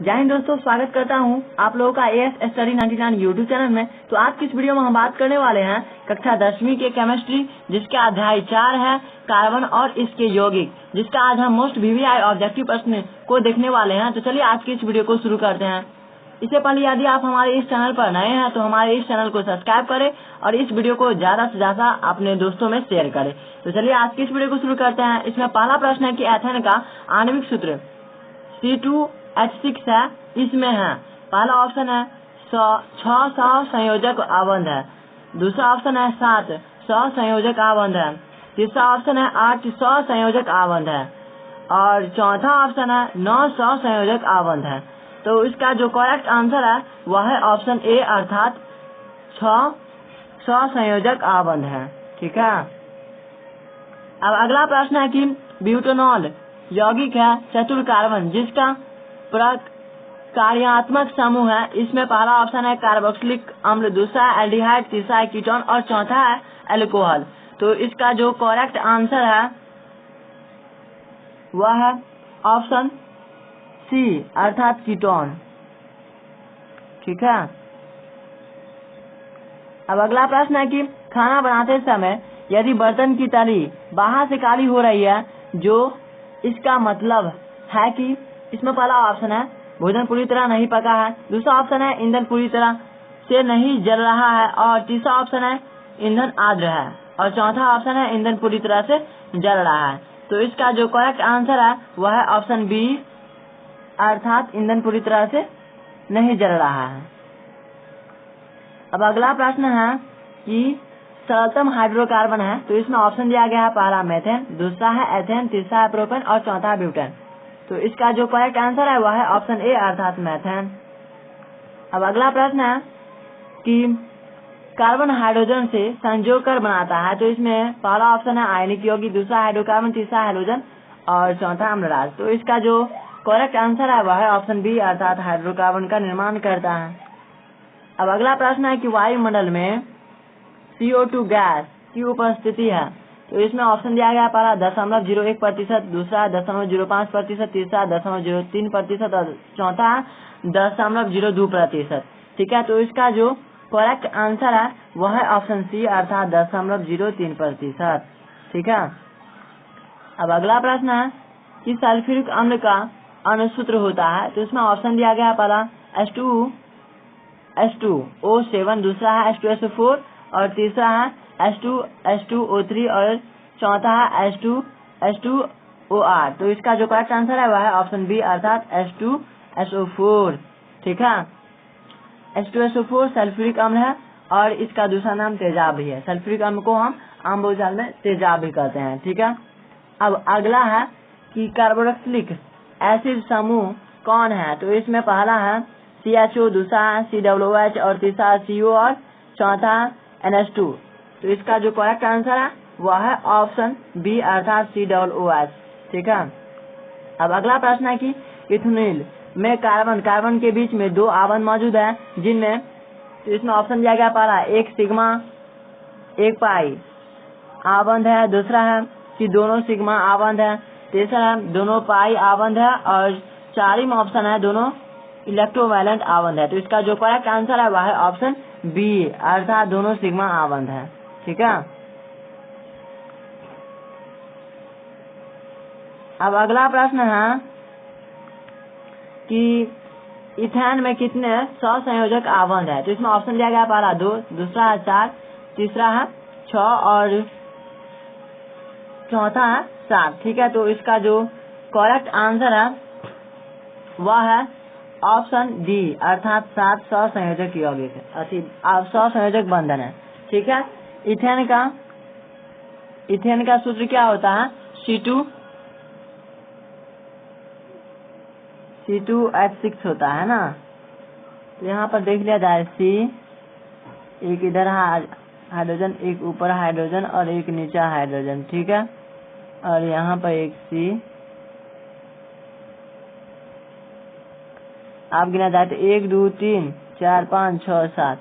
जय हिंद दोस्तों, स्वागत करता हूं आप लोगों का एएस स्टडी 99 यूट्यूब चैनल में। तो आज की इस वीडियो में हम बात करने वाले हैं कक्षा 10वीं के केमिस्ट्री, जिसका अध्याय 4 है कार्बन और इसके यौगिक, जिसका आज हम मोस्ट वीवीआई ऑब्जेक्टिव प्रश्न को देखने वाले हैं। तो चलिए आज की इस वीडियो को शुरू करते हैं। इससे पहले यदि आप हमारे इस चैनल पर नए हैं तो हमारे इस चैनल को सब्सक्राइब करें और इस वीडियो को ज्यादा से ज्यादा अपने दोस्तों में शेयर करें। तो चलिए आज की इस वीडियो को शुरू करते हैं। इसमें पहला प्रश्न है कि एथेन का आणविक सूत्र C2H6 है। इसमें है पहला ऑप्शन है 600 संयोजक आबंध है, दूसरा ऑप्शन है 700 संयोजक आबंध है, तीसरा ऑप्शन है 800 संयोजक आबंध है और चौथा ऑप्शन है 900 संयोजक आबंध है। तो इसका जो करेक्ट आंसर है वह है ऑप्शन ए अर्थात 600 संयोजक आबंध है। ठीक है। अब अगला प्रश्न है कि ब्यूटेनॉल यौगिक है चतुर कार्बन, जिसका प्रकार्यात्मक समूह है। इसमें पहला ऑप्शन है कार्बोक्सिलिक अम्ल, दूसरा है एल्डिहाइड, तीसरा है कीटोन और चौथा है एल्कोहल। तो इसका जो करेक्ट आंसर है वह है ऑप्शन सी अर्थात कीटोन। ठीक है। अब अगला प्रश्न है कि खाना बनाते समय यदि बर्तन की तली बाहर से काली हो रही है, जो इसका मतलब है कि इसमें पहला ऑप्शन है भोजन पूरी तरह नहीं पका है, दूसरा ऑप्शन है ईंधन पूरी तरह से नहीं जल रहा है और तीसरा ऑप्शन है ईंधन आर्द्र है और चौथा ऑप्शन है ईंधन पूरी तरह से जल रहा है। तो इसका जो करेक्ट आंसर है वह है ऑप्शन बी अर्थात ईंधन पूरी तरह से नहीं जल रहा है। अब अगला प्रश्न है कि सरलतम हाइड्रोकार्बन है। तो इसमें ऑप्शन दिया गया है पहला मेथेन, दूसरा है एथेन, तीसरा है प्रोपेन और चौथा है ब्यूटेन। तो इसका जो करेक्ट आंसर है वह है ऑप्शन ए अर्थात मेथेन। अब अगला प्रश्न है कि कार्बन हाइड्रोजन से संजोग कर बनाता है। तो इसमें पहला ऑप्शन है आयनिक यौगिक, दूसरा हाइड्रोकार्बन, तीसरा हैलोजन और चौथा अम्लराज। तो इसका जो करेक्ट आंसर है वह है ऑप्शन बी अर्थात हाइड्रोकार्बन का निर्माण करता है। अब अगला प्रश्न है कि वायुमंडल में CO2 गैस की उपस्थिति है। तो इसमें ऑप्शन दिया गया पहला 0.01%, दूसरा 0.05%, तीसरा 0.03% और चौथा 0.02%। ठीक है। तो इसका जो करेक्ट आंसर है वह है ऑप्शन सी अर्थात 0.03%। ठीक है। अब अगला प्रश्न है कि सल्फ्यूरिक अम्ल का अणुसूत्र होता है। तो इसमें ऑप्शन दिया गया पहला H2O7, दूसरा है H2SO4 और तीसरा है H2H2O3 और चौथा है H2H2OR। तो इसका जो करेक्ट आंसर है वह है ऑप्शन बी अर्थात H2SO4। ठीक है। H2SO4 सल्फ्यूरिक अम्ल है और इसका दूसरा नाम तेजाब भी है। सल्फ्यूरिक अम्ल को हम आम बोलचाल में तेजाब भी कहते हैं। ठीक है। अब अगला है कि कार्बोक्सिलिक एसिड समूह कौन है। तो इसमें पहला है CHO, दूसरा है COOH और तीसरा CO और चौथा NH2। तो इसका जो करेक्ट आंसर है वह है ऑप्शन बी अर्थात COOH। ठीक है। अब अगला प्रश्न है कि इथेनॉल में कार्बन के बीच में दो आबंध मौजूद है, जिनमें तो इसमें ऑप्शन दिया गया पहला एक सिग्मा एक पाई आबंध है, दूसरा है कि दोनों सिग्मा आबंध है, तीसरा है दोनों पाई आबंध है और चारवां ऑप्शन है दोनों इलेक्ट्रोवैलेंट आबंध है। तो इसका जो करेक्ट आंसर है वह है ऑप्शन बी अर्थात दोनों सिग्मा आबंध है। ठीक है। अब अगला प्रश्न है कि इथेन में कितने 100 संयोजक आबंध है। तो इसमें ऑप्शन दिया गया पहला 2, दूसरा है 4, तीसरा है 6 और चौथा है 7। ठीक है। तो इसका जो करेक्ट आंसर है वह है ऑप्शन डी अर्थात 700 संयोजक यौगिक है, 100 संयोजक बंधन है। ठीक है। इथेन का सूत्र क्या होता है C2H6 होता है ना। तो यहाँ पर देख लिया जाए C, एक इधर हाइड्रोजन, एक ऊपर हाइड्रोजन और एक नीचे हाइड्रोजन। ठीक है। और यहाँ पर एक C, आप गिना जाए तो 1 2 3 4 5 6 7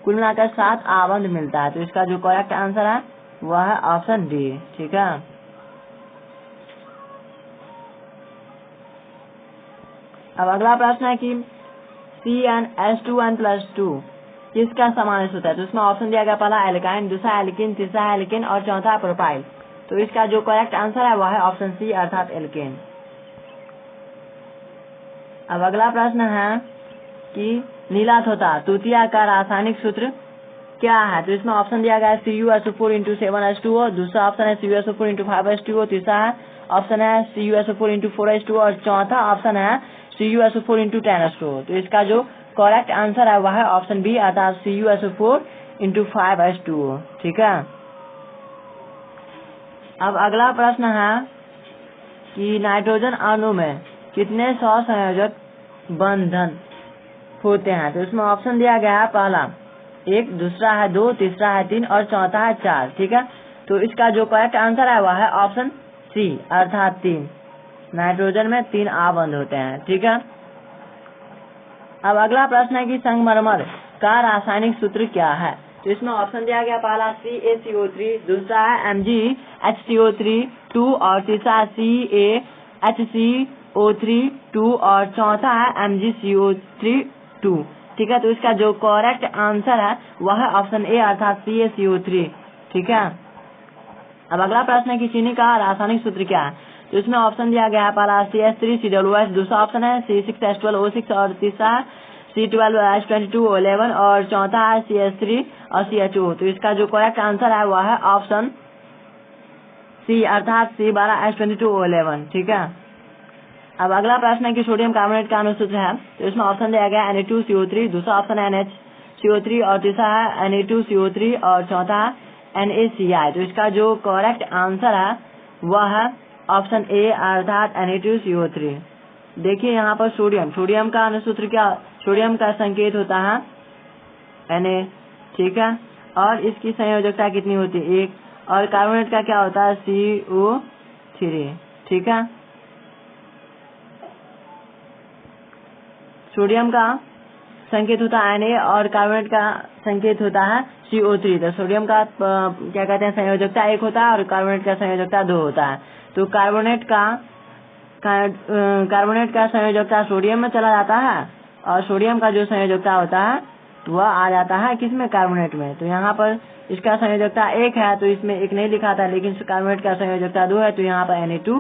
कुल मिलाकर 7 आबंध मिलता है। तो इसका जो करेक्ट आंसर है वह है ऑप्शन डी। ठीक है। अब अगला प्रश्न है कि CnH2n+2 किसका सामान्य सूत्र है? तो इसमें ऑप्शन दिया गया, पहला एल्काइन, दूसरा एल्किन, तीसरा एल्किन और चौथा प्रोपाइल। तो इसका जो करेक्ट आंसर है वह है ऑप्शन सी अर्थात एल्केन। अब अगला प्रश्न है कि नीला तोता तूतिया का रासायनिक सूत्र क्या है? तो इसमें ऑप्शन दिया गया है CuSO4 × 7H2O, दूसरा ऑप्शन है CuSO4 × 5H2O, तीसरा ऑप्शन है CuSO4 × 4H2O और चौथा ऑप्शन है CuSO4 × 10H2O। तो इसका जो करेक्ट आंसर है वह है ऑप्शन बी अर्थात CuSO4 × 5H2O। ठीक है। अब अगला प्रश्न है कि नाइट्रोजन अणु में कितने सहसंयोजक बंधन होते हैं? तो इसमें ऑप्शन दिया गया है, पहला 1, दूसरा है 2, तीसरा है 3 और चौथा है 4। ठीक है। तो इसका जो करेक्ट आंसर है वह है ऑप्शन सी अर्थात 3। नाइट्रोजन में 3 आबंध होते हैं। ठीक है। अब अगला प्रश्न है कि संगमरमर का रासायनिक सूत्र क्या है? तो इसमें ऑप्शन दिया गया, पहला CaCO3, दूसरा है MgHCO3 और तीसरा CaHCO3 और चौथा है MgCO3। ठीक है। तो इसका जो करेक्ट आंसर है वह है ऑप्शन ए अर्थात CaCO3। ठीक है। अब अगला प्रश्न है कि चीनी का रासायनिक सूत्र क्या है? तो इसमें ऑप्शन दिया गया है, पहला CH3COOH, दूसरा ऑप्शन है C6H12O6 और तीसरा C12H22O11 और चौथा है CH3 और CHO। तो इसका जो करेक्ट आंसर है वह है ऑप्शन सी अर्थात C12H22O11। ठीक है। अब अगला प्रश्न है कि सोडियम कार्बोनेट का अनुसूत्र है। तो इसमें ऑप्शन दिया गया Na2CO3, दूसरा ऑप्शन है NaCO3 और तीसरा है Na2CO3 और चौथा है NaCl। तो इसका जो करेक्ट आंसर है वह है ऑप्शन ए अर्थात Na2CO3। देखिए यहाँ पर सोडियम का अनुसूत्र क्या, सोडियम का संकेत होता है Na। ठीक है। और इसकी संयोजकता कितनी होती है? 1। और कार्बोनेट का क्या होता है? CO3। ठीक है। सोडियम का संकेत होता है Na और कार्बोनेट का संकेत होता है CO3। तो सोडियम का क्या कहते हैं, संयोजकता 1 होता है और कार्बोनेट का संयोजकता 2 होता है। तो कार्बोनेट का संयोजकता सोडियम में चला जाता है और सोडियम का जो संयोजकता होता है वह आ जाता है किसमें? कार्बोनेट में। तो यहाँ पर इसका संयोजकता 1 है तो इसमें 1 नहीं लिखा था, लेकिन कार्बोनेट का संयोजकता 2 है तो यहाँ पर Na2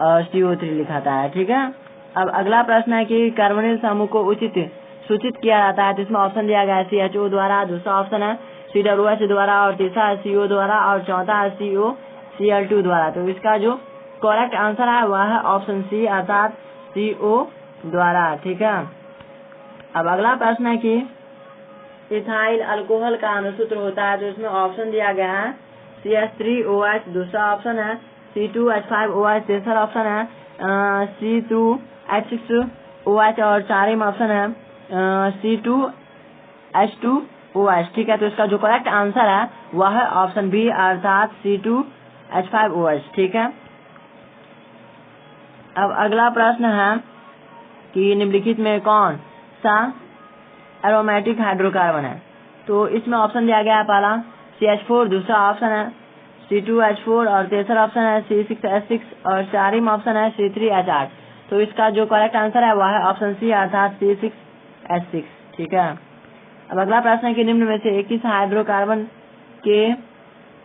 और CO3 लिखाता है। ठीक है। अब अगला प्रश्न है कि कार्बोनिल समूह को सूचित किया जाता है। तो इसमें ऑप्शन दिया गया है CHO द्वारा, दूसरा ऑप्शन है COOH द्वारा और तीसरा है CO द्वारा और चौथा है COCl2 द्वारा। तो इसका जो करेक्ट आंसर है वह है ऑप्शन सी अर्थात CO द्वारा। ठीक है। अब अगला प्रश्न है कि इथाइल अल्कोहल का अनुसूत्र होता है। तो इसमें ऑप्शन दिया गया है CH3OH, दूसरा ऑप्शन है C2H5OH, तीसरा ऑप्शन है C2H6OH और चारम ऑप्शन है C2H2OH। ठीक है। तो इसका जो करेक्ट आंसर है वह है ऑप्शन बी अर्थात C2H5OH। ठीक है। अब अगला प्रश्न है कि निम्नलिखित में कौन सा एरोमेटिक हाइड्रोकार्बन है? तो इसमें ऑप्शन दिया गया है, पहला CH4, दूसरा ऑप्शन है C2H4 और तीसरा ऑप्शन है C6H6 और चारम ऑप्शन है C3H8। तो इसका जो करेक्ट आंसर है वह है ऑप्शन सी अर्थात C6H6। ठीक है। अब अगला प्रश्न है कि निम्न में से किस हाइड्रोकार्बन के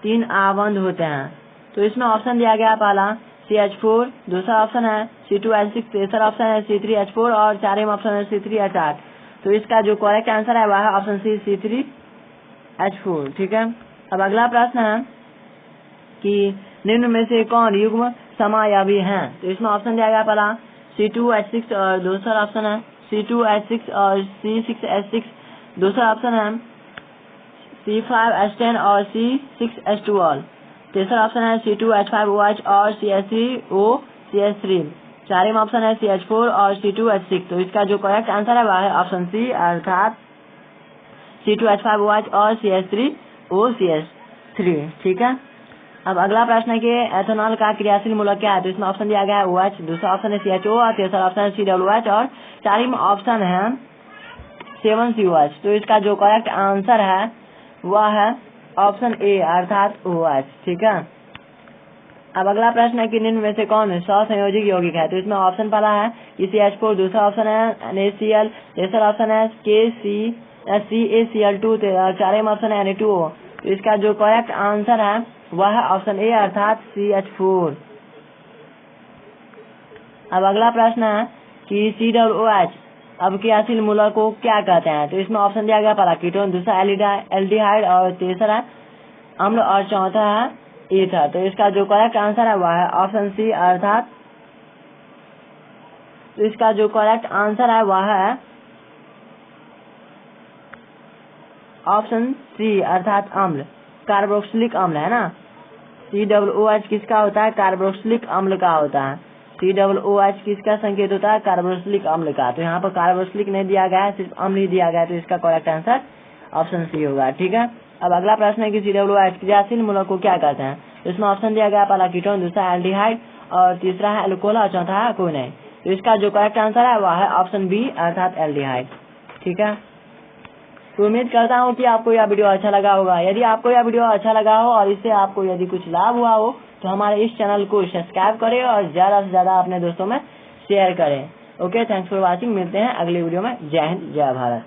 3 आबंध होते हैं? तो इसमें ऑप्शन दिया गया, पहला CH4, दूसरा ऑप्शन है C2H6, तीसरा ऑप्शन है C3H4 और चारम ऑप्शन है C3H8। तो इसका जो करेक्ट आंसर है वह है ऑप्शन सी C3H4। ठीक है। अब अगला प्रश्न है कि निम्न में से कौन युग्म समायावी हैं? तो इसमें ऑप्शन दिया गया, पहला C2H6 और दूसरा ऑप्शन है C2H6 और C6H6, दूसरा ऑप्शन है C5H10 और C6H12, तीसरा ऑप्शन है C2H5OH और CH3OCH3, चारम ऑप्शन है CH4 और C2H6। तो इसका जो करेक्ट आंसर है वह है ऑप्शन सी अर्थात C2H5OH और CH3OCH3। ठीक है। अब अगला प्रश्न है कि एथेनॉल का क्रियाशील मूलक क्या है? तो इसमें ऑप्शन दिया गया है OH, दूसरा ऑप्शन है CHO और तीसरा ऑप्शन है COOH और चारम ऑप्शन है 7COH। तो इसका जो करेक्ट आंसर है वह है ऑप्शन ए अर्थात OH। ठीक है। अब अगला प्रश्न है कि निम्न में से कौन सहसंयोजक यौगिक है। तो इसमें ऑप्शन पहला है CH4, दूसरा ऑप्शन है NaCl, तीसरा ऑप्शन है CaCl2, चौथा ऑप्शन है Na2O। तो इसका जो करेक्ट आंसर है वह है ऑप्शन ए अर्थात CH4। अब अगला प्रश्न है कि COOH अब क्रियाशील मूलक को क्या कहते हैं। तो इसमें ऑप्शन दिया गया पहला कीटोन, दूसरा एल्डिहाइड और तीसरा अम्ल और चौथा है ईथर। तो इसका जो करेक्ट आंसर है वह है ऑप्शन सी अर्थात तो इसका जो करेक्ट आंसर है वह है ऑप्शन सी अर्थात अम्ल, कार्बोक्सिलिक अम्ल है ना। COOH किसका होता है? कार्बोक्सिलिक अम्ल का होता है। COOH किसका संकेत होता है? कार्बोक्सिलिक अम्ल का। तो यहाँ पर कार्बोक्सिलिक नहीं दिया गया है, सिर्फ अम्ल ही दिया गया है। तो इसका करेक्ट आंसर ऑप्शन सी होगा। ठीक है। अब अगला प्रश्न है कि COOH क्रियाशील मूलक को क्या कहते हैं। तो इसमें ऑप्शन दिया गया पहला कीटोन, दूसरा एल्डिहाइड और तीसरा है अल्कोहल और चौथा है कोई नहीं। तो इसका जो करेक्ट आंसर है वह है ऑप्शन बी अर्थात एल्डिहाइड। ठीक है। तो उम्मीद करता हूँ कि आपको यह वीडियो अच्छा लगा होगा। यदि आपको यह वीडियो अच्छा लगा हो और इससे आपको यदि कुछ लाभ हुआ हो तो हमारे इस चैनल को सब्सक्राइब करें और ज्यादा से ज्यादा अपने दोस्तों में शेयर करें। Okay, thanks for watching. मिलते हैं अगली वीडियो में। जय हिंद, जय भारत।